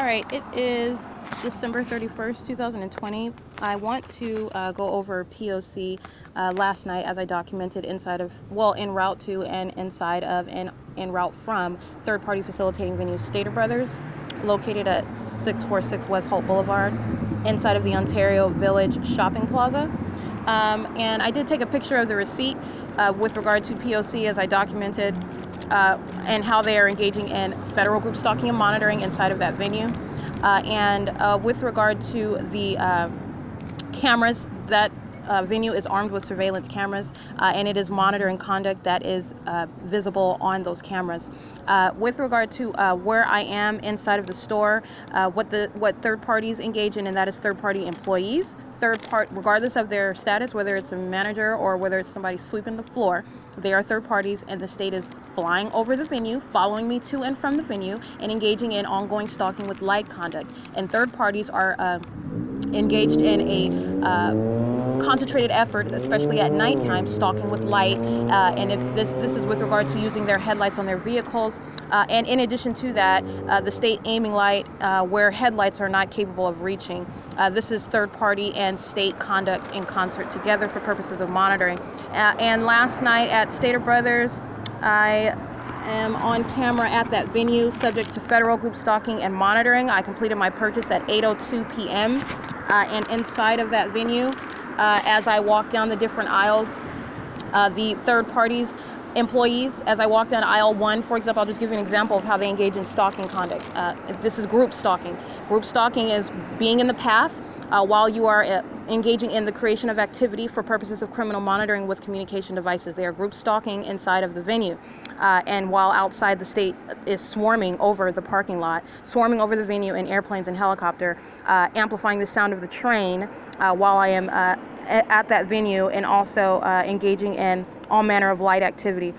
All right, it is December 31st, 2020. I want to go over P.O.C. Last night, as I documented inside of, well, en route to and inside of and en route from third-party facilitating venue Stater Brothers, located at 646 West Holt Boulevard, inside of the Ontario Village Shopping Plaza. And I did take a picture of the receipt with regard to P.O.C. as I documented and how they are engaging in federal group stalking and monitoring inside of that venue. And with regard to the cameras, that venue is armed with surveillance cameras, and it is monitoring conduct that is visible on those cameras. With regard to where I am inside of the store, what third parties engage in, and that is third-party employees. Regardless of their status, whether it's a manager or whether it's somebody sweeping the floor, they are third parties, and the state is flying over the venue, following me to and from the venue, and engaging in ongoing stalking with light conduct. And third parties are engaged in a concentrated effort, especially at nighttime, stalking with light. And if this is with regard to using their headlights on their vehicles. And in addition to that, the state aiming light where headlights are not capable of reaching. This is third party and state conduct in concert together for purposes of monitoring. And last night at Stater Brothers, I am on camera at that venue, subject to federal group stalking and monitoring. I completed my purchase at 8:02 p.m. And inside of that venue, as I walk down the different aisles, the third parties employees, as I walk down aisle 1, for example, I'll just give you an example of how they engage in stalking conduct. This is group stalking. Group stalking is being in the path while you are engaging in the creation of activity for purposes of criminal monitoring with communication devices. They are group stalking inside of the venue. And while outside, the state is swarming over the parking lot, swarming over the venue in airplanes and helicopter, amplifying the sound of the train while I am at that venue, and also engaging in all manner of light activity.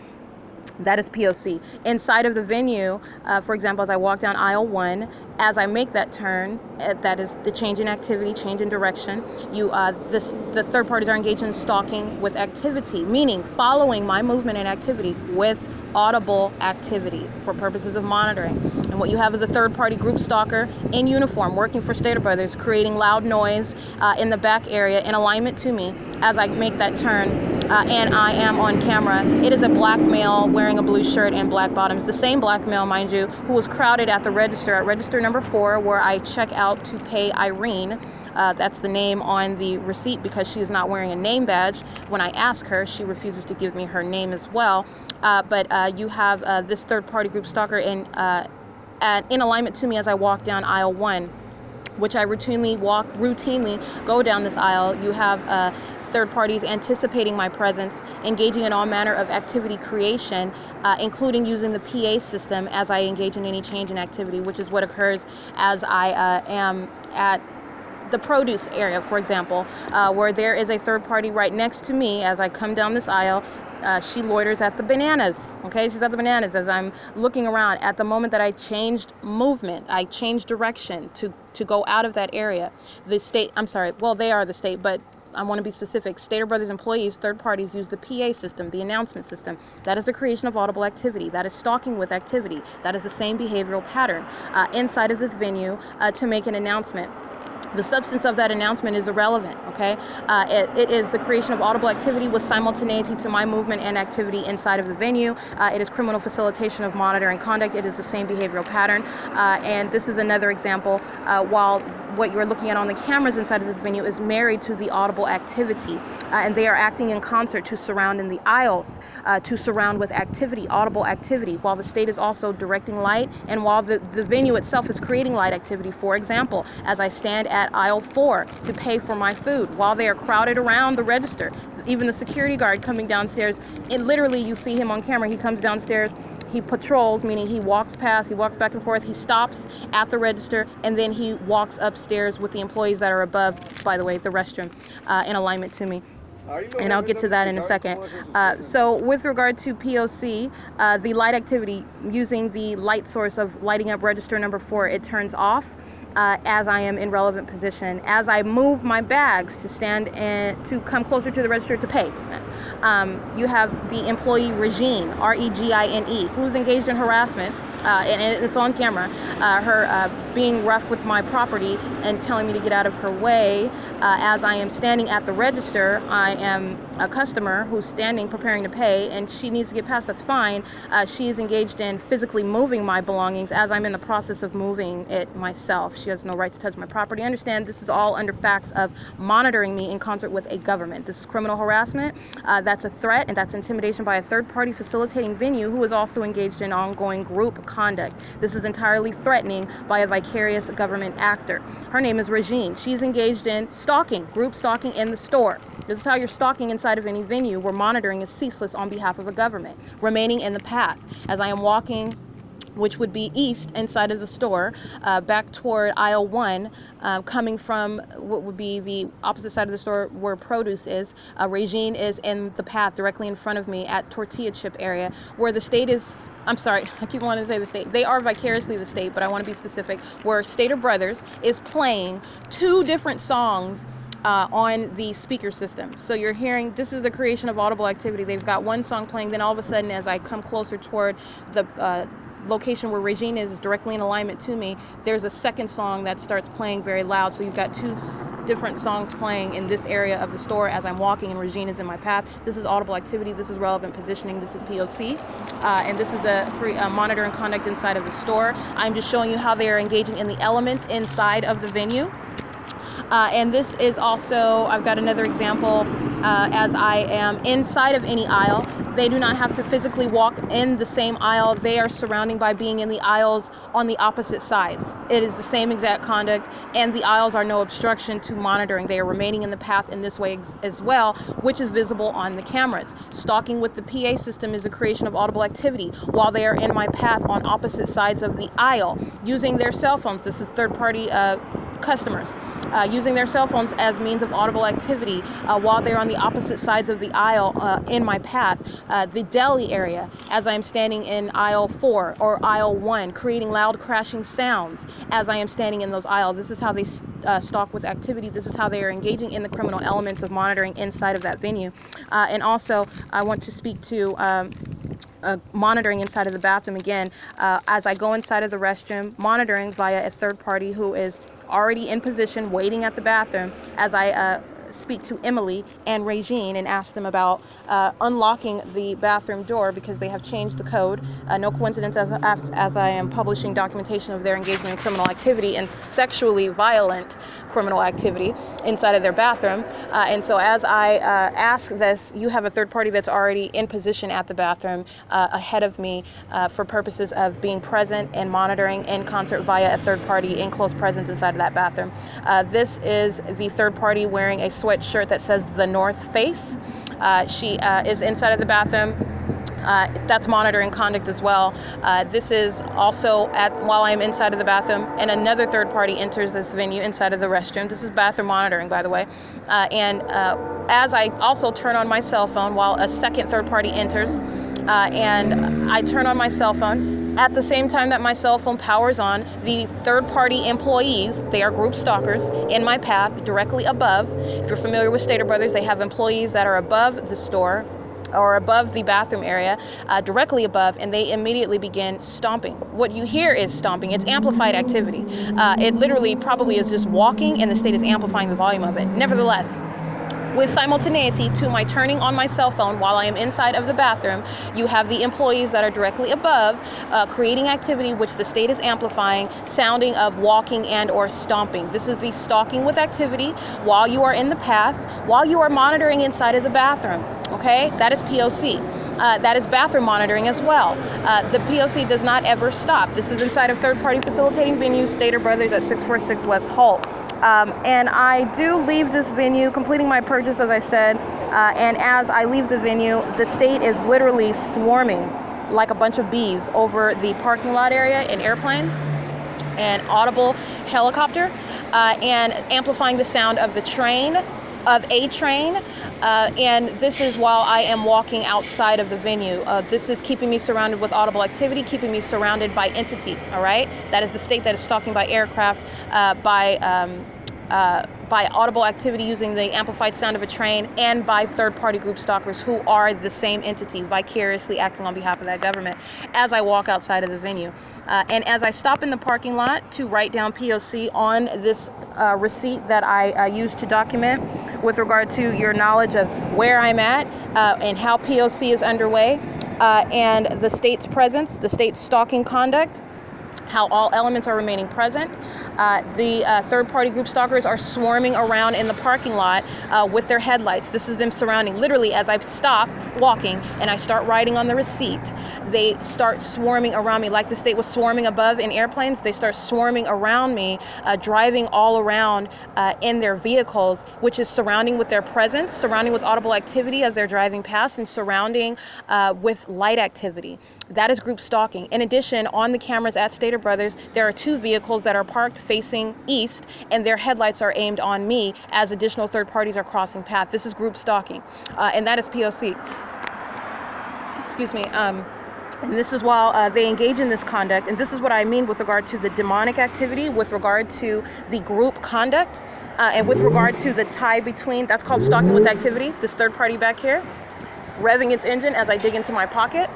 That is P.O.C. Inside of the venue, for example, as I walk down aisle 1, as I make that turn, that is the change in activity, change in direction. The third parties are engaged in stalking with activity, meaning following my movement and activity with audible activity for purposes of monitoring. And what you have is a third-party group stalker in uniform working for Stater Brothers, creating loud noise in the back area in alignment to me as I make that turn, and I am on camera. It is a black male wearing a blue shirt and black bottoms, the same black male, mind you, who was crowded at the register, at register number 4, where I check out to pay Irene. That's the name on the receipt because she is not wearing a name badge. When I ask her, she refuses to give me her name as well. But you have this third-party group stalker in alignment to me as I walk down aisle 1, which I routinely go down this aisle. You have third parties anticipating my presence, engaging in all manner of activity creation, including using the PA system as I engage in any change in activity, which is what occurs as I am at the produce area, for example, where there is a third party right next to me as I come down this aisle. She loiters at the bananas, okay? She's at the bananas as I'm looking around. At the moment that I changed movement, I changed direction to go out of that area. The state, they are the state, but I want to be specific. Stater Brothers employees, third parties, use the PA system, the announcement system. That is the creation of audible activity. That is stalking with activity. That is the same behavioral pattern inside of this venue to make an announcement. The substance of that announcement is irrelevant, okay? It is the creation of audible activity with simultaneity to my movement and activity inside of the venue. It is criminal facilitation of monitoring conduct. It is the same behavioral pattern. And this is another example, while what you're looking at on the cameras inside of this venue is married to the audible activity. And they are acting in concert to surround in the aisles, to surround with activity, audible activity, while the state is also directing light, and while the venue itself is creating light activity. For example, as I stand at aisle 4 to pay for my food, while they are crowded around the register, even the security guard coming downstairs, and literally you see him on camera, he comes downstairs, he patrols, meaning he walks past, he walks back and forth, he stops at the register, and then he walks upstairs with the employees that are above, by the way, the restroom, in alignment to me. And I'll get to that in a second. So with regard to P.O.C, the light activity, using the light source of lighting up register number 4, it turns off as I am in relevant position. As I move my bags to stand and to come closer to the register to pay, you have the employee Regine, R-E-G-I-N-E, who's engaged in harassment and it's on camera, her being rough with my property and telling me to get out of her way. As I am standing at the register, I am a customer who's standing preparing to pay, and she needs to get past. That's fine. She is engaged in physically moving my belongings as I'm in the process of moving it myself. She has no right to touch my property. I understand this is all under facts of monitoring me in concert with a government. This is criminal harassment. That's a threat, and that's intimidation by a third party facilitating venue who is also engaged in ongoing group conduct. This is entirely threatening by a vicarious government actor. Her name is Regine. She's engaged in stalking, group stalking in the store. This is how you're stalking inside of any venue where monitoring is ceaseless on behalf of a government. Remaining in the path as I am walking, which would be east inside of the store, back toward aisle 1, coming from what would be the opposite side of the store where produce is. Regine is in the path directly in front of me at tortilla chip area, where the state is, I'm sorry, I keep wanting to say the state. They are vicariously the state, but I want to be specific, where Stater Brothers is playing 2 different songs on the speaker system. So you're hearing, this is the creation of audible activity. They've got one song playing, then all of a sudden as I come closer toward the location where Regine is directly in alignment to me, there's a second song that starts playing very loud. So you've got 2 different songs playing in this area of the store as I'm walking, and Regine is in my path. This is audible activity. This is relevant positioning. This is P.O.C. And this is the monitoring conduct inside of the store. I'm just showing you how they are engaging in the elements inside of the venue. And this is also, I've got another example, as I am inside of any aisle. They do not have to physically walk in the same aisle. They are surrounding by being in the aisles on the opposite sides. It is the same exact conduct, and the aisles are no obstruction to monitoring. They are remaining in the path in this way as well, which is visible on the cameras. Stalking with the PA system is the creation of audible activity while they are in my path on opposite sides of the aisle, using their cell phones. This is third-party customers. Using their cell phones as means of audible activity while they're on the opposite sides of the aisle in my path. The deli area, as I'm standing in aisle 4 or aisle 1, creating loud crashing sounds as I am standing in those aisles. This is how they stalk with activity. This is how they are engaging in the criminal elements of monitoring inside of that venue. And also, I want to speak to monitoring inside of the bathroom again. As I go inside of the restroom, monitoring via a third party who is already in position waiting at the bathroom as I speak to Emily and Regine and ask them about unlocking the bathroom door because they have changed the code. No coincidence as I am publishing documentation of their engagement in criminal activity and sexually violent criminal activity inside of their bathroom. And so as I ask this, you have a third party that's already in position at the bathroom ahead of me for purposes of being present and monitoring in concert via a third party in close presence inside of that bathroom. This is the third party wearing a sweatshirt that says the North Face. She is inside of the bathroom. That's monitoring conduct as well. This is also while I'm inside of the bathroom, and another third party enters this venue inside of the restroom. This is bathroom monitoring, by the way. And as I also turn on my cell phone while a second third party enters, and I turn on my cell phone. At the same time that my cell phone powers on, the third-party employees, they are group stalkers, in my path directly above. If you're familiar with Stater Brothers, they have employees that are above the store or above the bathroom area, directly above, and they immediately begin stomping. What you hear is stomping. It's amplified activity. It literally probably is just walking, and the state is amplifying the volume of it. Nevertheless, with simultaneity to my turning on my cell phone while I am inside of the bathroom, you have the employees that are directly above creating activity which the state is amplifying, sounding of walking and or stomping. This is the stalking with activity while you are in the path, while you are monitoring inside of the bathroom. Okay, that is P.O.C. That is bathroom monitoring as well. The P.O.C. does not ever stop. This is inside of third-party facilitating venue, Stater Brothers at 646 West HOLT. And I do leave this venue, completing my purchase, as I said, and as I leave the venue, the state is literally swarming like a bunch of bees over the parking lot area in airplanes and audible helicopter, and amplifying the sound of the train, of a train, and this is while I am walking outside of the venue. This is keeping me surrounded with audible activity, keeping me surrounded by entity, all right? That is the state that is stalking by aircraft, by by audible activity using the amplified sound of a train, and by third-party group stalkers who are the same entity vicariously acting on behalf of that government as I walk outside of the venue. And as I stop in the parking lot to write down POC on this receipt that I use to document with regard to your knowledge of where I'm at and how POC is underway, and the state's presence, the state's stalking conduct, how all elements are remaining present. The third-party group stalkers are swarming around in the parking lot with their headlights. This is them surrounding. Literally, as I stop walking and I start writing on the receipt, they start swarming around me like the state was swarming above in airplanes. They start swarming around me, driving all around in their vehicles, which is surrounding with their presence, surrounding with audible activity as they're driving past, and surrounding with light activity. That is group stalking. In addition, on the cameras at Stater Brothers, there are 2 vehicles that are parked facing east, and their headlights are aimed on me as additional third parties are crossing path. This is group stalking, and that is POC. Excuse me. And this is while they engage in this conduct, and this is what I mean with regard to the demonic activity, with regard to the group conduct, and with regard to the tie between, that's called stalking with activity, this third party back here, revving its engine as I dig into my pocket.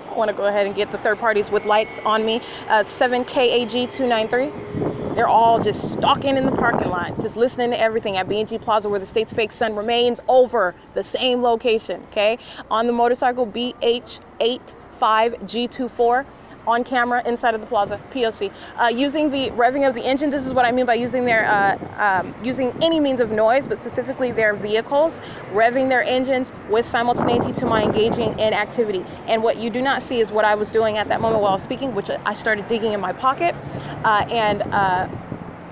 I want to go ahead and get the third parties with lights on me. 7KAG293. They're all just stalking in the parking lot, just listening to everything at B&G Plaza, where the state's fake sun remains over the same location, okay? On the motorcycle, BH85G24. On camera inside of the plaza, POC. Using the revving of the engine, this is what I mean by using their, using any means of noise, but specifically their vehicles, revving their engines with simultaneity to my engaging in activity. And what you do not see is what I was doing at that moment while I was speaking, which I started digging in my pocket,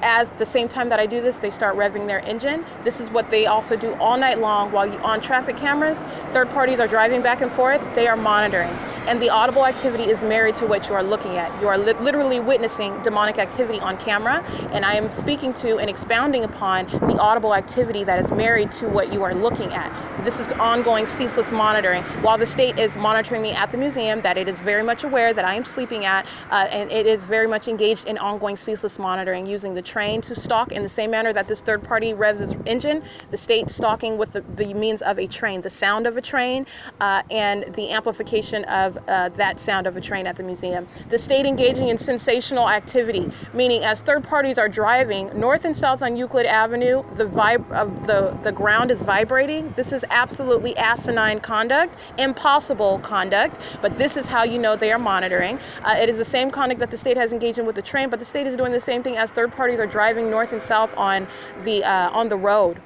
as the same time that I do this, they start revving their engine. This is what they also do all night long while on traffic cameras. Third parties are driving back and forth. They are monitoring. And the audible activity is married to what you are looking at. You are literally witnessing demonic activity on camera. And I am speaking to and expounding upon the audible activity that is married to what you are looking at. This is ongoing, ceaseless monitoring. While the state is monitoring me at the museum, that it is very much aware that I am sleeping at, and it is very much engaged in ongoing, ceaseless monitoring, using the train to stalk in the same manner that this third party revs its engine, the state stalking with the means of a train, the sound of a train, and the amplification of that sound of a train at the museum. The state engaging in sensational activity, meaning as third parties are driving north and south on Euclid Avenue, the ground is vibrating. This is absolutely asinine conduct, impossible conduct, but this is how you know they are monitoring. It is the same conduct that the state has engaged in with the train, but the state is doing the same thing as third parties are driving north and south on the road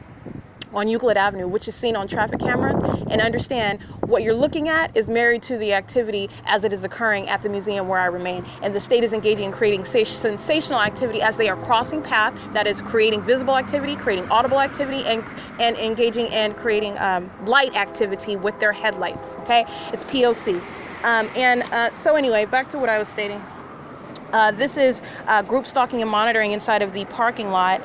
on Euclid Avenue, which is seen on traffic cameras. And understand, what you're looking at is married to the activity as it is occurring at the museum where I remain. And the state is engaging in creating sensational activity as they are crossing path, that is creating visible activity, creating audible activity, and engaging in creating light activity with their headlights, okay? It's POC. So anyway, back to what I was stating. This is group stalking and monitoring inside of the parking lot,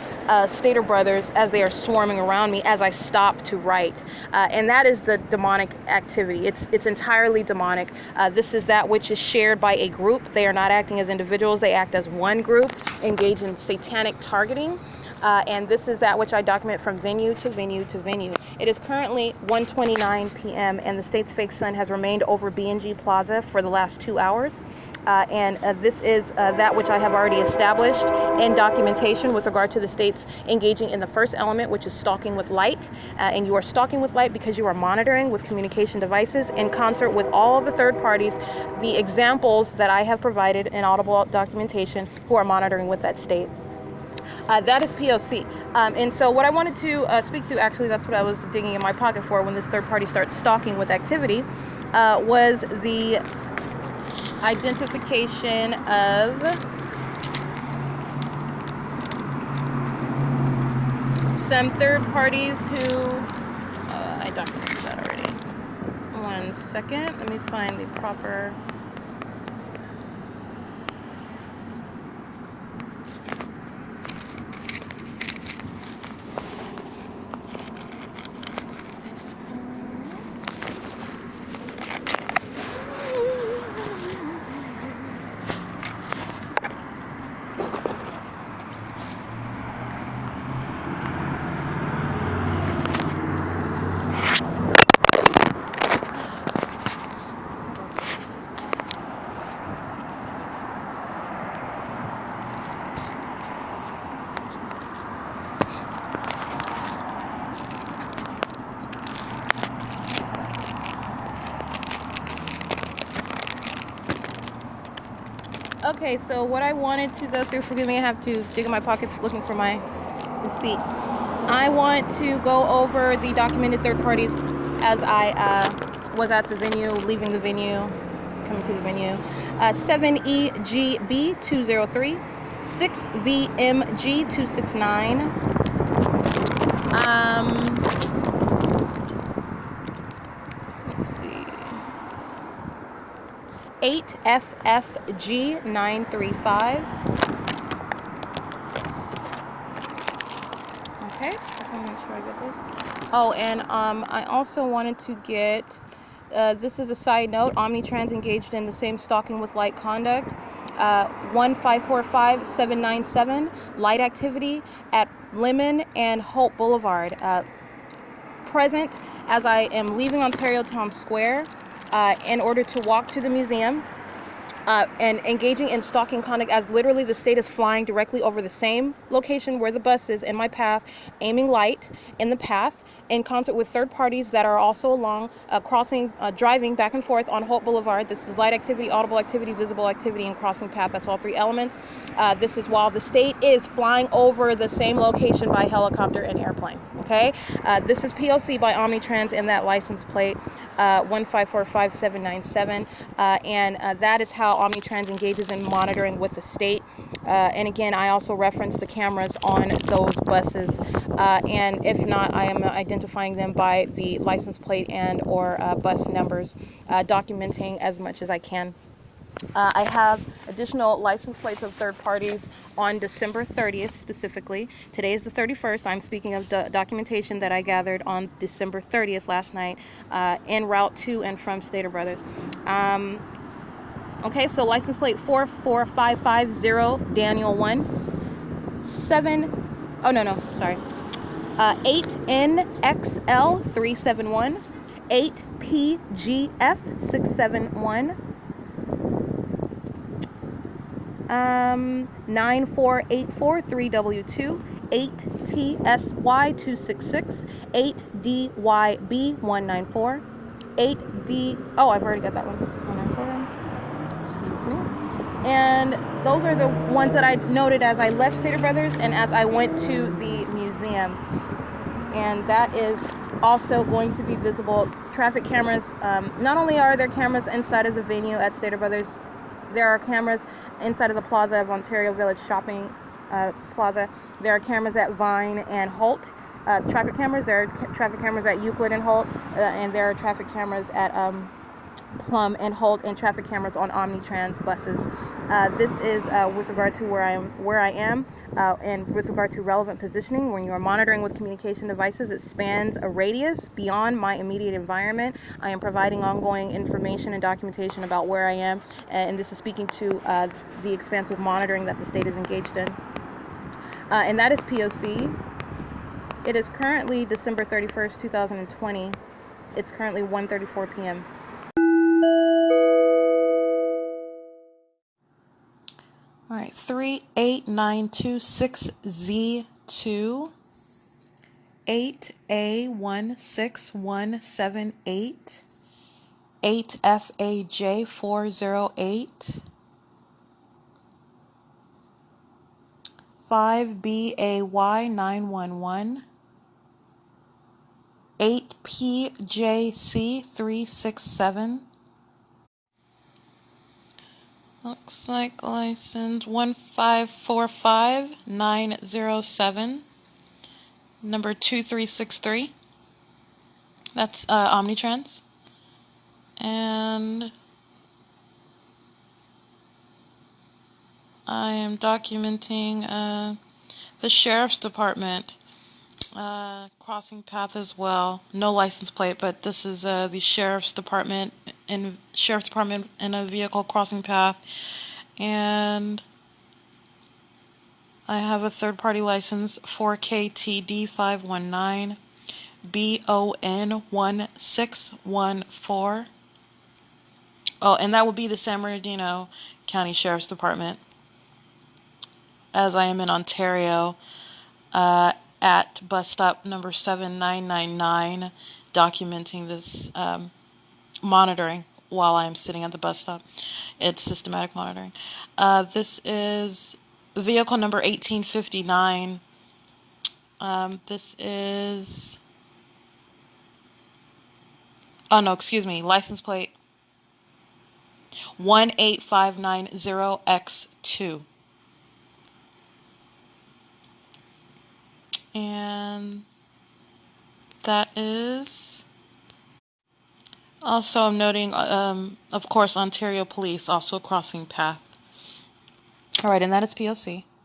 Stater Brothers, as they are swarming around me as I stop to write. And that is the demonic activity. It's entirely demonic. This is that which is shared by a group. They are not acting as individuals. They act as one group, engage in satanic targeting. And this is that which I document from venue to venue to venue. It is currently 1:29 p.m. and the state's fake sun has remained over B&G Plaza for the last 2 hours. This is that which I have already established in documentation with regard to the states engaging in the first element, which is stalking with light. And you are stalking with light because you are monitoring with communication devices in concert with all of the third parties, the examples that I have provided in audible documentation, who are monitoring with that state. That is POC. And so what I wanted to speak to, actually, that's what I was digging in my pocket for when this third party starts stalking with activity, was the identification of some third parties who, I documented that already. 1 second, let me find the proper. Okay, so what I wanted to go through, forgive me, I have to dig in my pockets looking for my receipt. I want to go over the documented third parties as I was at the venue, leaving the venue, coming to the venue. 7EGB 203, 6VMG 269. Let's see. 8FFG 935. Okay, I'm gonna make sure I get this. Oh, and I also wanted to get, this is a side note, Omnitrans engaged in the same stalking with light conduct. 1545797, light activity at Lemon and Holt Boulevard. Present as I am leaving Ontario Town Square in order to walk to the museum. And engaging in stalking conduct as literally the state is flying directly over the same location where the bus is in my path, aiming light in the path in concert with third parties that are also along, driving back and forth on Holt Boulevard. This is light activity, audible activity, visible activity, and crossing path. That's all three elements. This is while the state is flying over the same location by helicopter and airplane. Okay, this is P.O.C. by Omnitrans and that license plate 1545797, and that is how Omnitrans engages in monitoring with the state. And again, I also reference the cameras on those buses, and if not, I am identifying them by the license plate and or bus numbers, documenting as much as I can. I have additional license plates of third parties on December 30th specifically. Today is the 31st. I'm speaking of documentation that I gathered on December 30th last night en route to and from Stater Brothers. Okay, so license plate 44550 Daniel 1 7 oh no sorry 8NXL 371 8PGF 671 9484 3W2 8TSY 266 8DYB 194 8D I've already got that one 194. Excuse me. And those are the ones that I noted as I left Stater Brothers and as I went to the museum. And that is also going to be visible. Traffic cameras, not only are there cameras inside of the venue at Stater Brothers, there are cameras inside of the Plaza of Ontario Village Shopping Plaza. There are cameras at Vine and Holt. Traffic cameras. There are traffic cameras at Euclid and Holt, and there are traffic cameras at Plum and Holt, and traffic cameras on Omnitrans buses. This is with regard to where I am, and with regard to relevant positioning. When you are monitoring with communication devices, it spans a radius beyond my immediate environment. I am providing ongoing information and documentation about where I am, and this is speaking to the expansive monitoring that the state is engaged in. And that is P.O.C. It is currently December 31st, 2020. It's currently 1:34 p.m. All right, 38926Z2 8A16178 8FAJ408 5BAY911 8PJC367. Looks like license 1545907, number 2363. That's Omnitrans. And I am documenting the Sheriff's Department crossing path as well. No license plate, but this is the Sheriff's Department in a vehicle crossing path. And I have a third-party license 4KTD519 BON1614. Oh, and that would be the San Bernardino County Sheriff's Department, as I am in Ontario at bus stop number 7999, documenting this monitoring while I'm sitting at the bus stop. It's systematic monitoring. This is vehicle number 1859. This is, oh no, excuse me, license plate 18590X2. And that is, also I'm noting, of course, Ontario Police also crossing path. All right, and that is P.O.C.